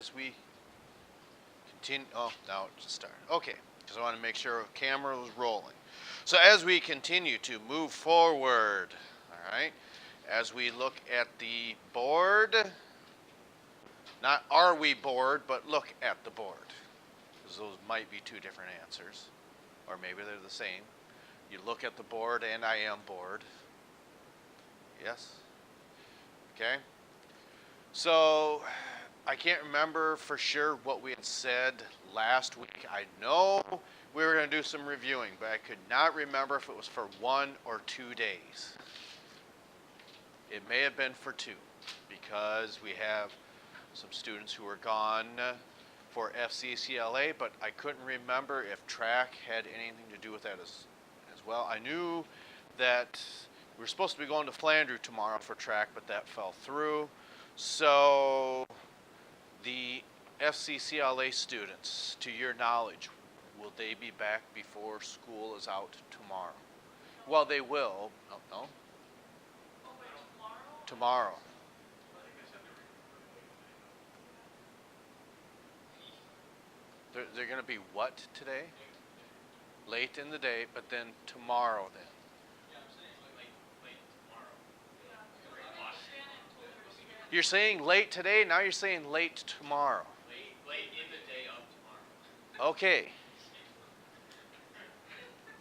as we continue, oh, now it just started. Okay, because I want to make sure the camera was rolling. So as we continue to move forward, all right, as we look at the board, not are we bored, but look at the board, because those might be two different answers, or maybe they're the same. You look at the board and I am bored. Yes? Okay. So I can't remember for sure what we had said last week. I know we were going to do some reviewing, but I could not remember if it was for 1 or 2 days. It may have been for 2, because we have some students who were gone for FCCLA, but I couldn't remember if track had anything to do with that as well. I knew that we were supposed to be going to Flandreau tomorrow for track, but that fell through. So the FCCLA students, to your knowledge, will they be back before school is out tomorrow? Well, they will. Oh, no? Tomorrow. They're going to be what today? Late in the day, but then tomorrow then. You're saying late today, now you're saying late tomorrow. Late in the day of tomorrow. Okay.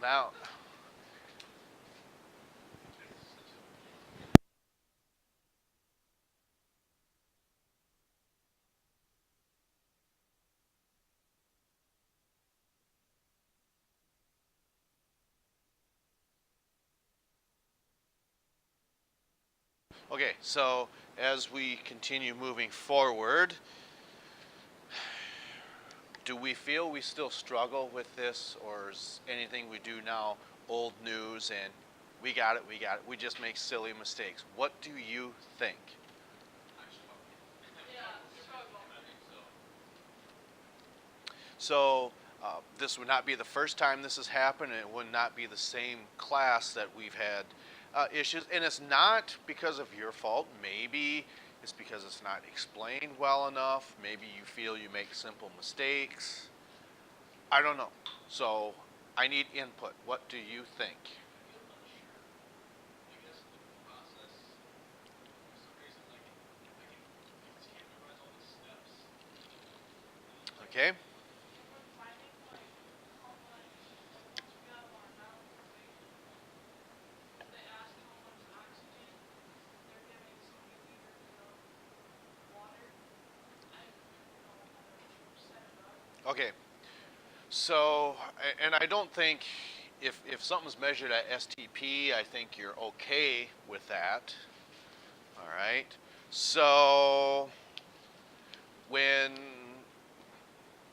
Now, okay, so as we continue moving forward, do we feel we still struggle with this, or is anything we do now old news and we got it, we just make silly mistakes? What do you think? So this would not be the first time this has happened, and it would not be the same class that we've had issues. And it's not because of your fault. Maybe it's because it's not explained well enough. Maybe you feel you make simple mistakes. I don't know. So I need input. What do you think? Okay. Okay. So, and I don't think if something's measured at STP, I think you're okay with that. All right. So, when,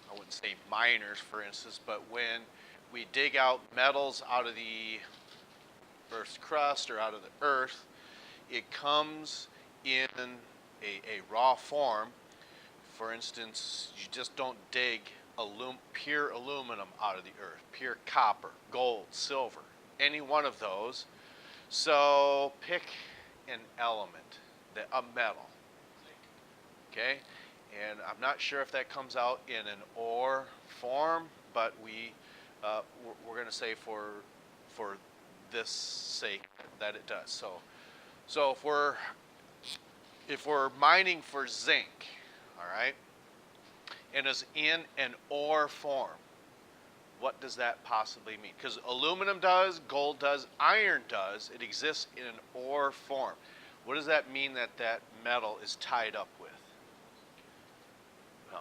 I wouldn't say miners, for instance, but when we dig out metals out of the Earth's crust or out of the Earth, it comes in a raw form. For instance, you just don't dig pure aluminum out of the earth, pure copper, gold, silver, any one of those. So pick an element, a metal, okay? And I'm not sure if that comes out in an ore form, but we're going to say for this sake that it does. So if we're mining for zinc, all right, and is in an ore form, what does that possibly mean? Because aluminum does, gold does, iron does. It exists in an ore form. What does that mean that that metal is tied up with? No.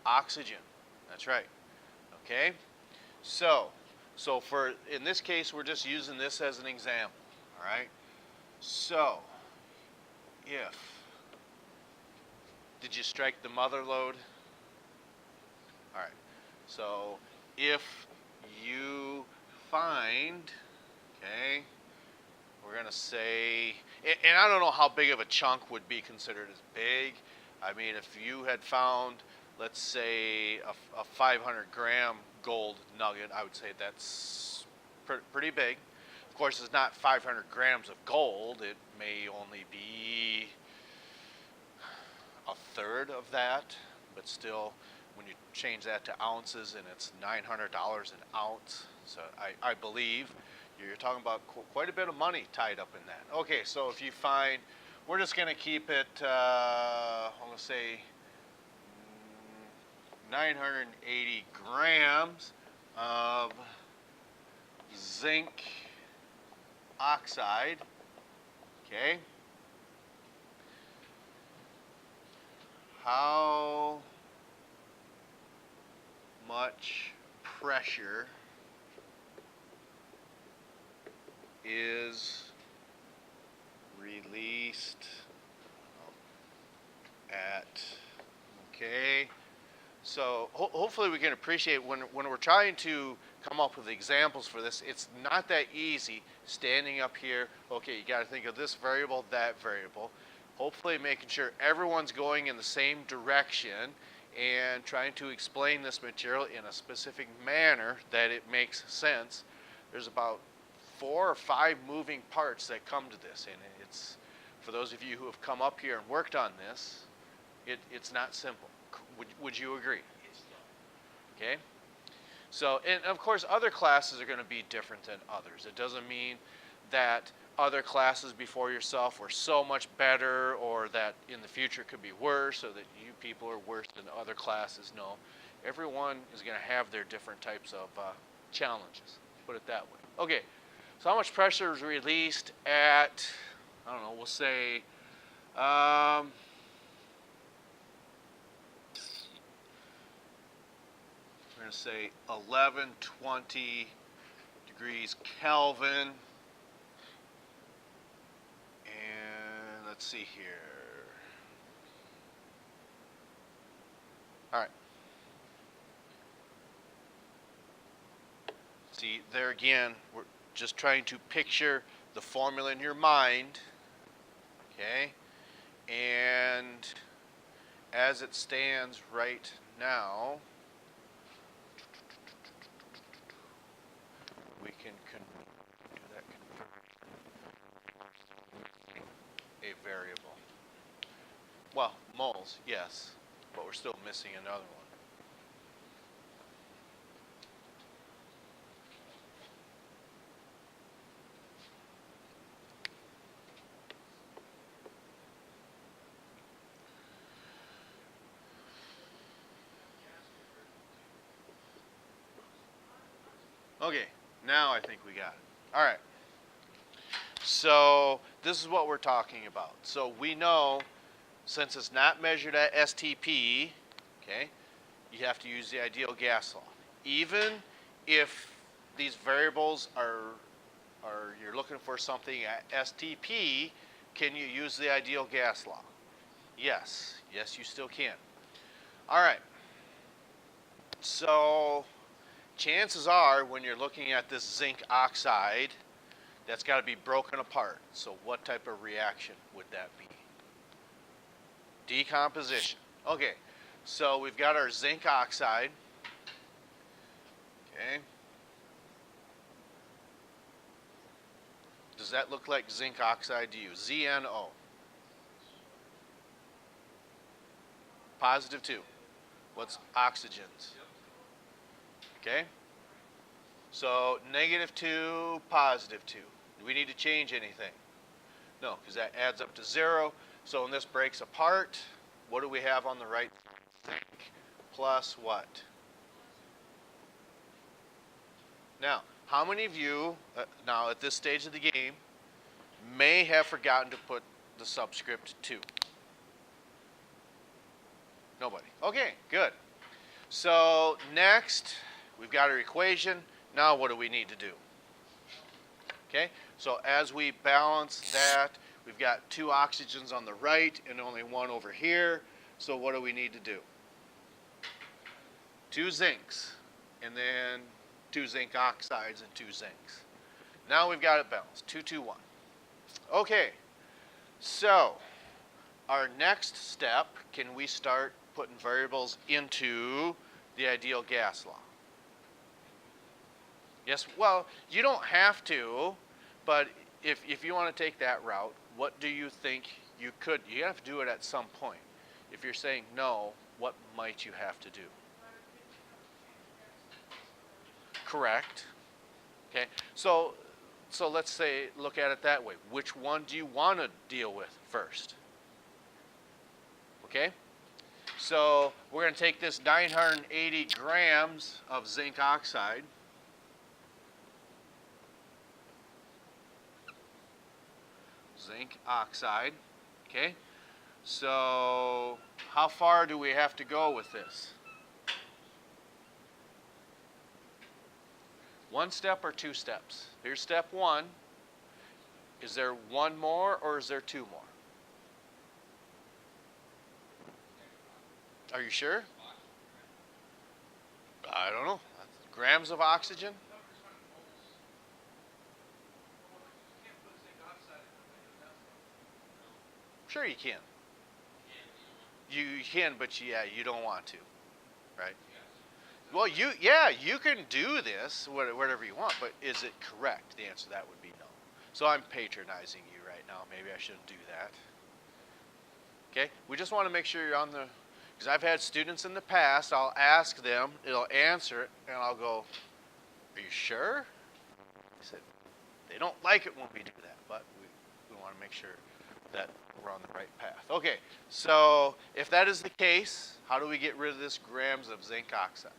Oxygen. That's right. Okay? So for, in this case, we're just using this as an example. All right? So, did you strike the mother lode? All right. So if you find, okay, we're going to say, and I don't know how big of a chunk would be considered as big. I mean, if you had found, let's say, a 500-gram gold nugget, I would say that's pretty big. Of course, it's not 500 grams of gold. It may only be a third of that, but still, when you change that to ounces, and it's $900 an ounce, so I believe you're talking about quite a bit of money tied up in that. Okay, so if you find, we're just going to keep it, I'm going to say 980 grams of zinc oxide, okay? How much pressure is released at, okay? So hopefully we can appreciate when we're trying to come up with examples for this, it's not that easy standing up here. Okay, you got to think of this variable, that variable. Hopefully making sure everyone's going in the same direction and trying to explain this material in a specific manner that it makes sense. There's about 4 or 5 moving parts that come to this, and it's, for those of you who have come up here and worked on this, it's not simple. Would you agree? Okay. So, and of course, other classes are going to be different than others. It doesn't mean that other classes before yourself were so much better, or that in the future could be worse, or that you people are worse than other classes. No, everyone is going to have their different types of challenges. Put it that way. Okay. So how much pressure is released at, I don't know, we'll say, we're going to say 1120 degrees Kelvin. And let's see here. All right. See, there again, we're just trying to picture the formula in your mind. Okay? And as it stands right now, we can do that a variable. Well, moles, yes, but we're still missing another one. Okay, now I think we got it. All right. So this is what we're talking about. So we know, since it's not measured at STP, okay, you have to use the ideal gas law. Even if these variables are you're looking for something at STP, can you use the ideal gas law? Yes. Yes, you still can. All right. So chances are, when you're looking at this zinc oxide, that's got to be broken apart. So what type of reaction would that be? Decomposition. Okay, so we've got our zinc oxide. Okay. Does that look like zinc oxide to you? ZNO. Positive 2. What's oxygens? Okay. So negative 2, positive 2. Do we need to change anything? No, because that adds up to 0. So when this breaks apart, what do we have on the right? Zinc plus what? Now, how many of you, now at this stage of the game, may have forgotten to put the subscript 2? Nobody. Okay, good. So next, we've got our equation. Now what do we need to do? Okay, so as we balance that, we've got 2 oxygens on the right and only 1 over here. So what do we need to do? 2 zincs, and then 2 zinc oxides and 2 zincs. Now we've got it balanced, 2, 2, 1. Okay, so our next step, can we start putting variables into the ideal gas law? Yes, well, you don't have to, but if you want to take that route, what do you think you could? You have to do it at some point. If you're saying no, what might you have to do? Correct. Okay. So let's say look at it that way. Which one do you want to deal with first? Okay. So we're going to take this 980 grams of zinc oxide. Zinc oxide. Okay. So how far do we have to go with this? One step or two steps? Here's step one. Is there one more or is there two more? Are you sure? I don't know. Grams of oxygen? Sure you can. You can, but yeah, you don't want to, right? Well, you can do this, whatever you want, but is it correct? The answer to that would be no. So I'm patronizing you right now. Maybe I shouldn't do that. Okay? We just want to make sure you're on the, because I've had students in the past, I'll ask them, they'll answer it, and I'll go, are you sure? I said, they don't like it when we do that, but we want to make sure that we're on the right path. Okay, so if that is the case, how do we get rid of this grams of zinc oxide?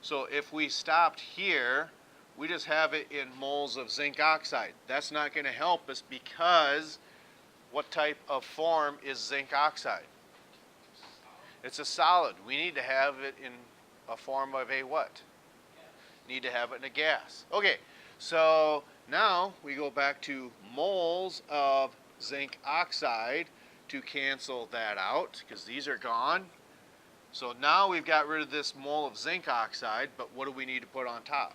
So if we stopped here, we just have it in moles of zinc oxide. That's not going to help us because what type of form is zinc oxide? It's a solid. We need to have it in a form of a what? Need to have it in a gas. Okay, so now we go back to moles of zinc oxide to cancel that out because these are gone. So now we've got rid of this mole of zinc oxide, but what do we need to put on top?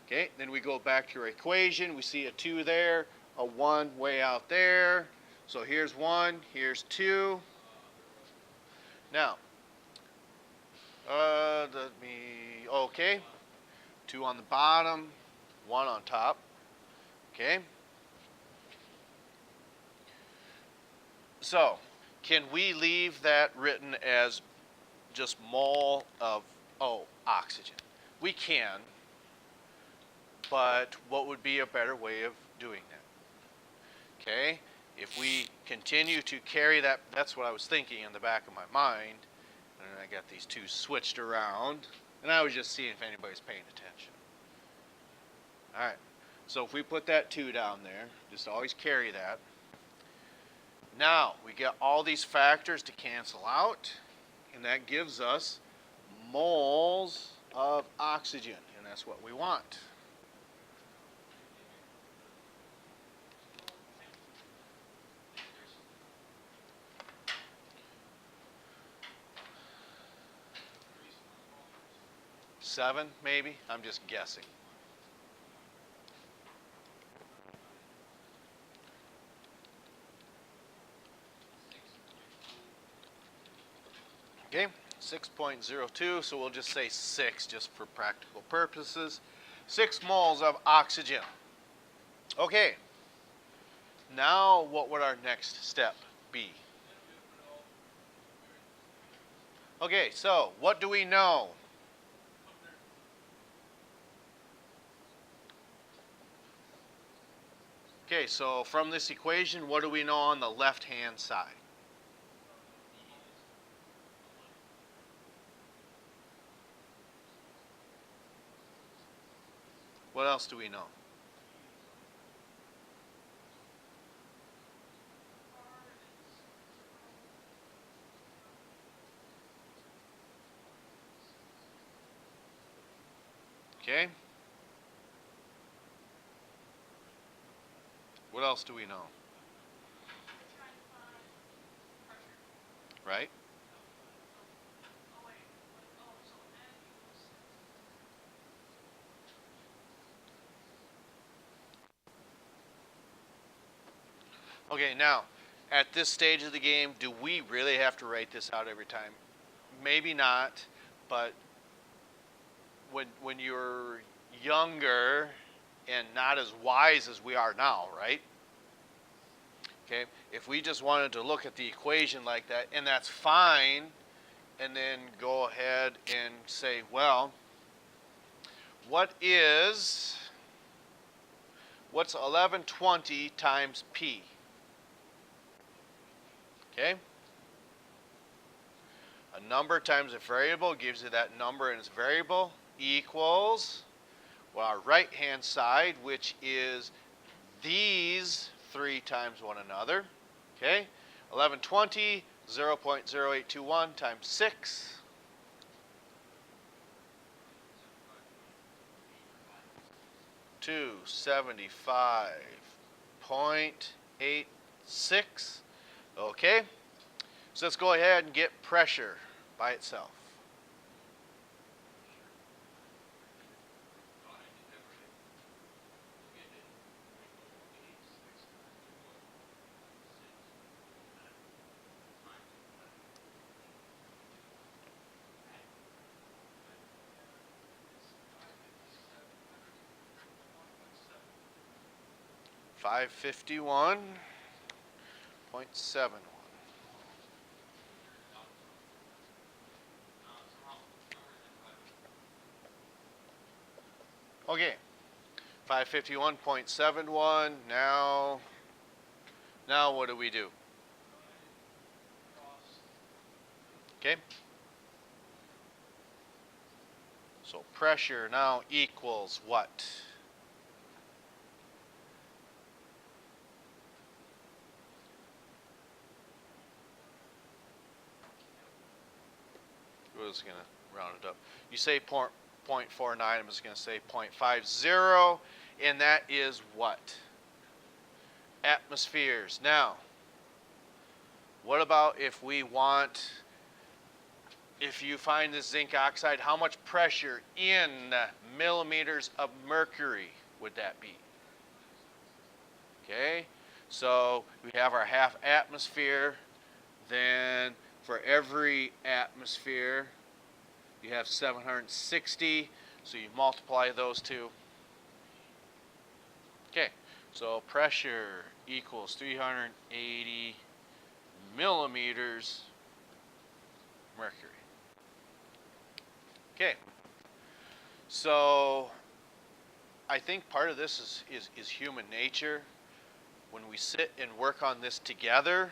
Okay, then we go back to our equation. We see a 2 there, a 1 way out there. So here's 1, here's 2. Now, okay, 2 on the bottom, 1 on top. Okay. So, can we leave that written as just mole of, oxygen? We can, but what would be a better way of doing that? Okay, if we continue to carry that, that's what I was thinking in the back of my mind, and I got these two switched around, and I was just seeing if anybody's paying attention. All right, so if we put that 2 down there, just always carry that. Now, we get all these factors to cancel out, and that gives us moles of oxygen, and that's what we want. Seven, maybe? I'm just guessing. Okay, 6.02, so we'll just say 6 just for practical purposes. 6 moles of oxygen. Okay, now what would our next step be? Okay, so what do we know? Okay, so from this equation, what do we know on the left-hand side? What else do we know? Okay. What else do we know? Right? Okay, now, at this stage of the game, do we really have to write this out every time? Maybe not, But when you're younger and not as wise as we are now, right? Okay, if we just wanted to look at the equation like that, and that's fine, and then go ahead and say, well, what's 1120 times P? Okay? A number times a variable gives you that number and its variable equals, well, our right-hand side, which is these 3 times one another. Okay? 1120, 0.0821 times 6. 275.86. Okay? So let's go ahead and get pressure by itself. $551.71. Okay, 551.71. Now what do we do? Okay. So pressure now equals what? We're just going to round it up. You say 0.49, I'm just going to say 0.50, and that is what? Atmospheres. Now, what about if you find this zinc oxide, how much pressure in millimeters of mercury would that be? Okay, so we have our half atmosphere, then for every atmosphere you have 760, so you multiply those two. Okay, so pressure equals 380 millimeters mercury. Okay, so I think part of this is human nature. When we sit and work on this together,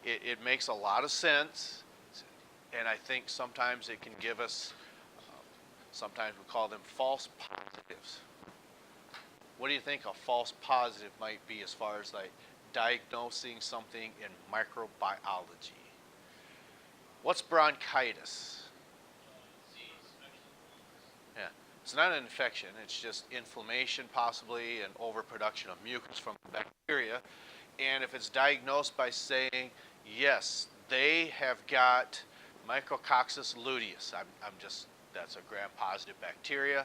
it makes a lot of sense, and I think sometimes it can give us, sometimes we call them false positives. What do you think a false positive might be as far as like diagnosing something in microbiology? What's bronchitis? Yeah, it's not an infection, it's just inflammation possibly and overproduction of mucus from bacteria. And if it's diagnosed by saying, yes, they have got Mycococcus luteus, that's a gram-positive bacteria,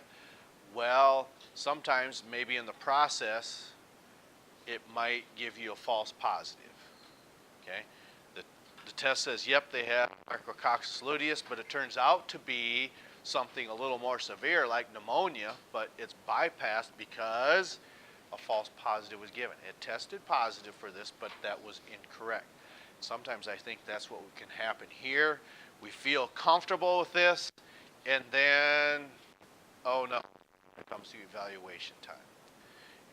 well, sometimes maybe in the process, it might give you a false positive, okay? The test says, yep, they have Mycococcus luteus, but it turns out to be something a little more severe like pneumonia, but it's bypassed because a false positive was given. It tested positive for this, but that was incorrect. Sometimes I think that's what can happen here. We feel comfortable with this, and then, oh no, it comes to evaluation time.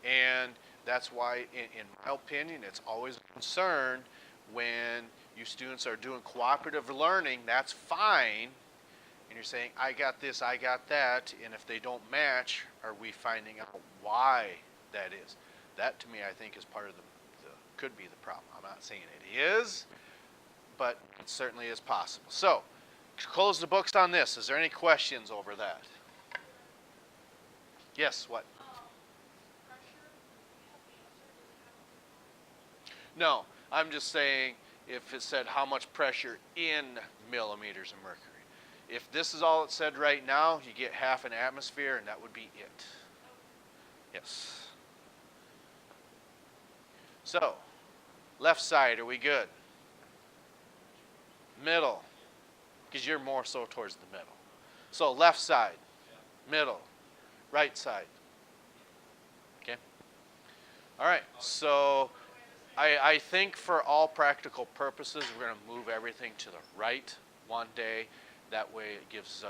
And that's why, in my opinion, it's always a concern when you students are doing cooperative learning. That's fine, and you're saying, I got this, I got that, and if they don't match, are we finding out why that is? That, to me, I think is part of could be the problem. I'm not saying it is, but it certainly is possible. So, close the books on this. Is there any questions over that? Yes, what? No, I'm just saying if it said how much pressure in millimeters of mercury. If this is all it said right now, you get half an atmosphere, and that would be it. Yes. So, left side, are we good? Middle. because you're more so towards the middle. So left side, middle, right side. Okay? All right, so I think for all practical purposes, we're going to move everything to the right one day. That way it gives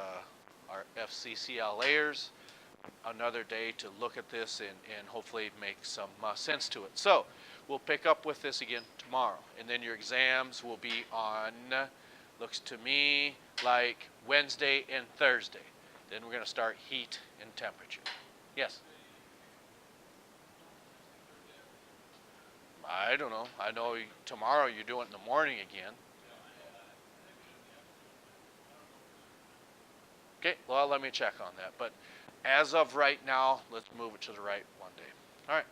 our FCCLAers another day to look at this and hopefully make some sense to it. So we'll pick up with this again tomorrow. And then your exams will be on, looks to me like Wednesday and Thursday. Then we're going to start heat and temperature. Yes? I don't know. I know tomorrow you do it in the morning again. Okay, well, let me check on that. But as of right now, let's move it to the right one day. All right.